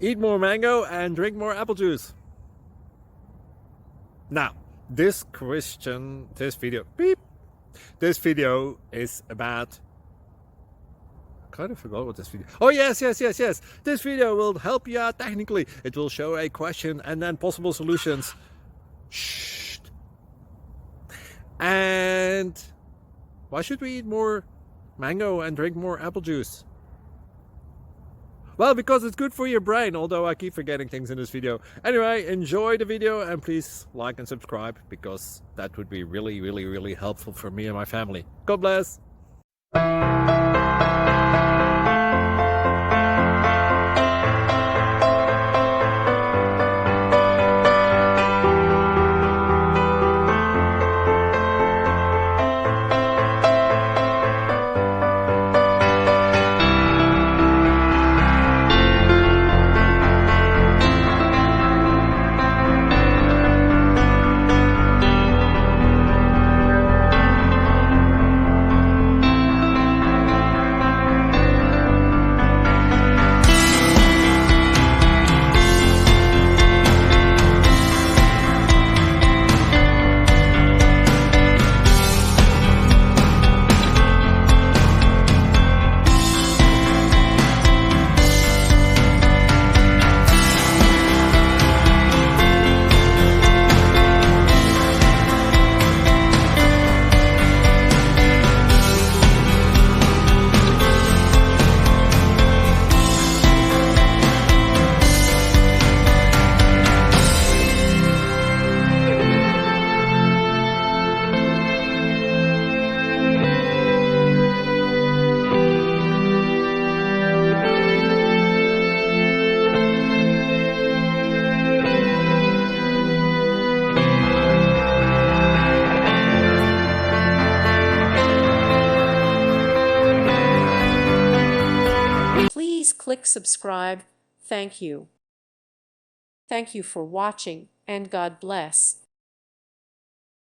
eat more mango and drink more apple juice. Now, this video is about, I kind of forgot what this video. Oh yes. This video will help you out technically. It will show a question and then possible solutions. Shh. And why should we eat more mango and drink more apple juice? Well, because it's good for your brain, although I keep forgetting things in this video. Anyway, enjoy the video and please like and subscribe, because that would be really helpful for me and my family. God bless. Please click subscribe. Thank you. Thank you for watching, and God bless.